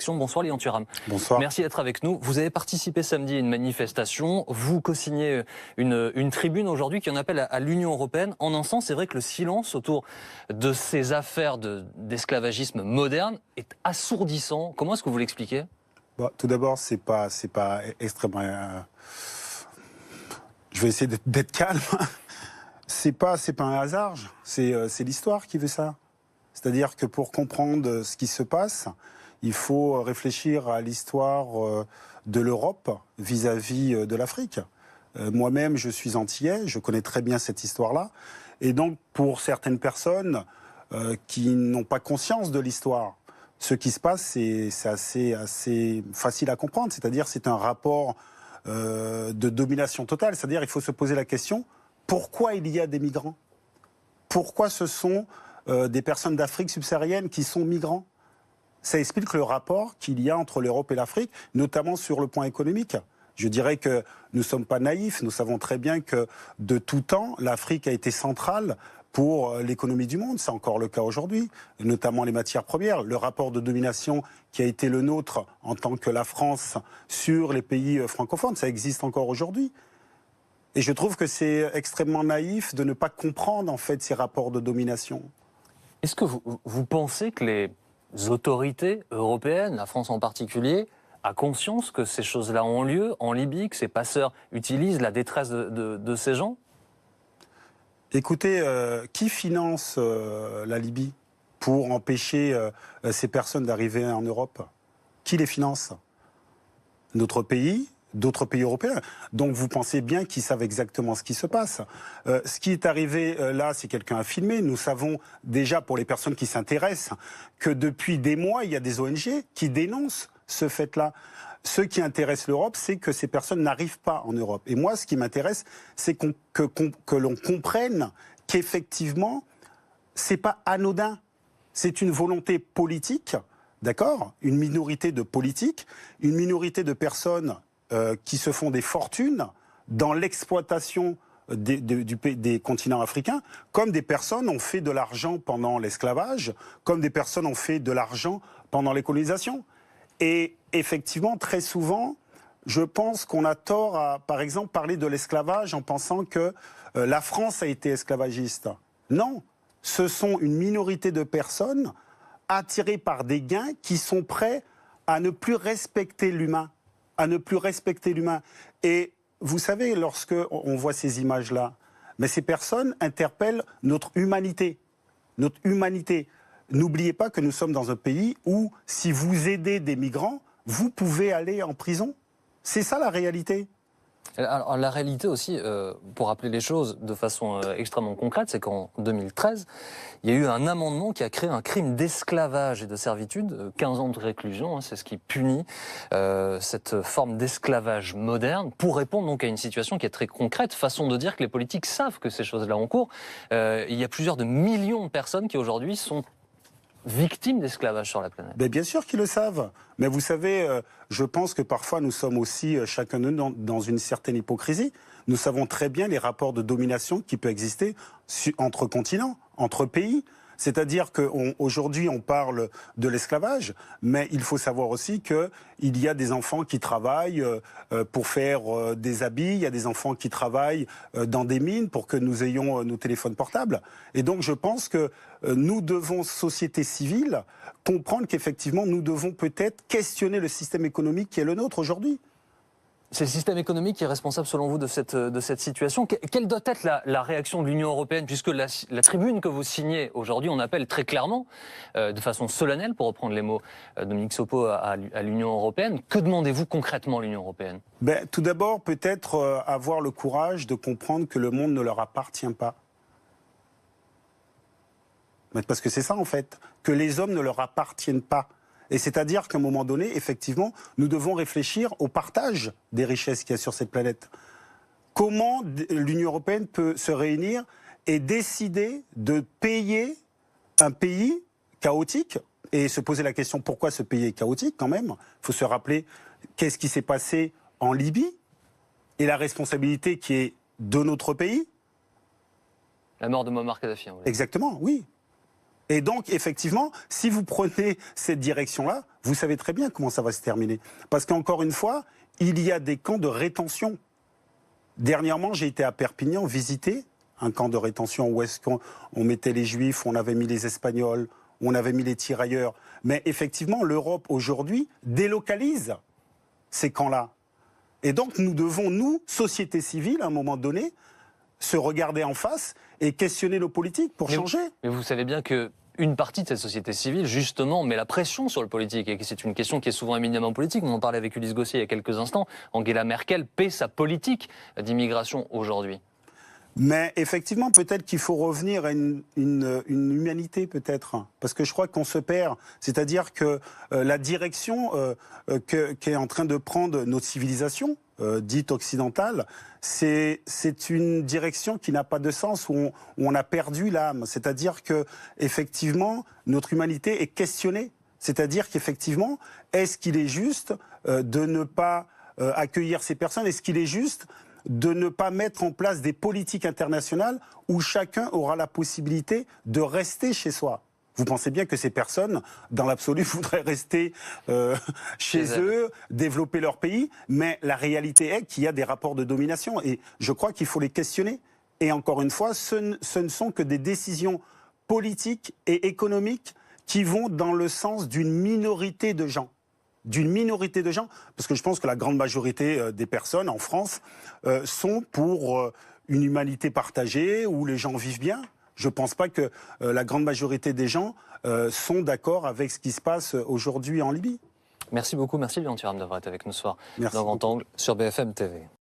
Action. Bonsoir Lilian Thuram. Bonsoir. Merci d'être avec nous. Vous avez participé samedi à une manifestation. Vous co-signez une tribune aujourd'hui qui en appelle à l'Union européenne. En un sens, c'est vrai que le silence autour de ces affaires d'esclavagisme moderne est assourdissant. Comment est-ce que vous l'expliquez ? Tout d'abord, c'est pas extrêmement. Je vais essayer d'être calme. C'est pas un hasard. C'est l'histoire qui veut ça. C'est-à-dire que pour comprendre ce qui se passe, il faut réfléchir à l'histoire de l'Europe vis-à-vis de l'Afrique. Moi-même, je suis antillais, je connais très bien cette histoire-là. Et donc, pour certaines personnes qui n'ont pas conscience de l'histoire, ce qui se passe, c'est assez facile à comprendre. C'est-à-dire, c'est un rapport de domination totale. C'est-à-dire, il faut se poser la question, pourquoi il y a des migrants ? Pourquoi ce sont des personnes d'Afrique subsaharienne qui sont migrants? Ça explique le rapport qu'il y a entre l'Europe et l'Afrique, notamment sur le point économique. Je dirais que nous ne sommes pas naïfs, nous savons très bien que de tout temps, l'Afrique a été centrale pour l'économie du monde. C'est encore le cas aujourd'hui, notamment les matières premières. Le rapport de domination qui a été le nôtre en tant que la France sur les pays francophones, ça existe encore aujourd'hui. Et je trouve que c'est extrêmement naïf de ne pas comprendre en fait ces rapports de domination. Est-ce que vous pensez que les autorités européennes, la France en particulier, a conscience que ces choses-là ont lieu en Libye, que ces passeurs utilisent la détresse de ces gens ? Écoutez, qui finance la Libye pour empêcher ces personnes d'arriver en Europe? Qui les finance? Notre pays? D'autres pays européens. Donc vous pensez bien qu'ils savent exactement ce qui se passe. Ce qui est arrivé là, c'est quelqu'un a filmé. Nous savons déjà, pour les personnes qui s'intéressent, que depuis des mois, il y a des ONG qui dénoncent ce fait-là. Ce qui intéresse l'Europe, c'est que ces personnes n'arrivent pas en Europe. Et moi, ce qui m'intéresse, c'est que l'on comprenne qu'effectivement, c'est pas anodin. C'est une volonté politique, d'accord ? Une minorité de politiques, une minorité de personnes qui se font des fortunes dans l'exploitation des continents africains, comme des personnes ont fait de l'argent pendant l'esclavage, comme des personnes ont fait de l'argent pendant les colonisations. Et effectivement, très souvent, je pense qu'on a tort à, par exemple, parler de l'esclavage en pensant que la France a été esclavagiste. Non, ce sont une minorité de personnes attirées par des gains qui sont prêts à ne plus respecter l'humain. À ne plus respecter l'humain. Et vous savez, lorsque on voit ces images-là, mais ces personnes interpellent notre humanité. Notre humanité. N'oubliez pas que nous sommes dans un pays où, si vous aidez des migrants, vous pouvez aller en prison. C'est ça la réalité. Alors, la réalité aussi, pour rappeler les choses de façon extrêmement concrète, c'est qu'en 2013, il y a eu un amendement qui a créé un crime d'esclavage et de servitude, 15 ans de réclusion, hein, c'est ce qui punit cette forme d'esclavage moderne, pour répondre donc à une situation qui est très concrète, façon de dire que les politiques savent que ces choses-là ont cours. Il y a plusieurs de millions de personnes qui aujourd'hui sont victimes d'esclavage sur la planète. Mais bien sûr qu'ils le savent. Mais vous savez, je pense que parfois nous sommes aussi, chacun de nous, dans une certaine hypocrisie. Nous savons très bien les rapports de domination qui peuvent exister entre continents, entre pays. C'est-à-dire qu'aujourd'hui, on parle de l'esclavage, mais il faut savoir aussi qu'il y a des enfants qui travaillent pour faire des habits, il y a des enfants qui travaillent dans des mines pour que nous ayons nos téléphones portables. Et donc, je pense que nous devons, société civile, comprendre qu'effectivement, nous devons peut-être questionner le système économique qui est le nôtre aujourd'hui. C'est le système économique qui est responsable, selon vous, de cette situation. Quelle doit être la réaction de l'Union européenne, puisque la tribune que vous signez aujourd'hui, on appelle très clairement, de façon solennelle, pour reprendre les mots de Dominique Sopo à l'Union européenne. Que demandez-vous concrètement à l'Union européenne ? Tout d'abord, peut-être avoir le courage de comprendre que le monde ne leur appartient pas. Parce que c'est ça, en fait, que les hommes ne leur appartiennent pas. Et c'est-à-dire qu'à un moment donné, effectivement, nous devons réfléchir au partage des richesses qu'il y a sur cette planète. Comment l'Union européenne peut se réunir et décider de payer un pays chaotique et se poser la question pourquoi ce pays est chaotique quand même. Il faut se rappeler qu'est-ce qui s'est passé en Libye et la responsabilité qui est de notre pays. La mort de Muammar Kadhafi. Exactement, oui. Et donc, effectivement, si vous prenez cette direction-là, vous savez très bien comment ça va se terminer. Parce qu'encore une fois, il y a des camps de rétention. Dernièrement, j'ai été à Perpignan visiter un camp de rétention où est-ce qu'on mettait les Juifs, on avait mis les Espagnols, on avait mis les tirailleurs. Mais effectivement, l'Europe, aujourd'hui, délocalise ces camps-là. Et donc, nous devons, nous, société civile, à un moment donné, se regarder en face et questionner nos politiques pour changer. Mais vous savez bien que une partie de cette société civile, justement, met la pression sur le politique. Et que c'est une question qui est souvent éminemment politique. On en parlait avec Ulysse Gossier il y a quelques instants. Angela Merkel paie sa politique d'immigration aujourd'hui. Mais effectivement, peut-être qu'il faut revenir à une humanité, peut-être. Parce que je crois qu'on se perd. C'est-à-dire que la direction qu'est en train de prendre notre civilisation, dite occidentale, c'est une direction qui n'a pas de sens, où on a perdu l'âme. C'est-à-dire que, effectivement, notre humanité est questionnée. C'est-à-dire qu'effectivement, est-ce qu'il est juste de ne pas accueillir ces personnes? Est-ce qu'il est juste de ne pas mettre en place des politiques internationales où chacun aura la possibilité de rester chez soi? Vous pensez bien que ces personnes, dans l'absolu, voudraient rester chez eux, développer leur pays, mais la réalité est qu'il y a des rapports de domination et je crois qu'il faut les questionner. Et encore une fois, ce ne sont que des décisions politiques et économiques qui vont dans le sens d'une minorité de gens. Parce que je pense que la grande majorité des personnes en France sont pour une humanité partagée où les gens vivent bien. Je ne pense pas que la grande majorité des gens sont d'accord avec ce qui se passe aujourd'hui en Libye. Merci beaucoup, merci Lilian Thuram d'avoir été avec nous ce soir. Merci dans Grand Angle sur BFM TV.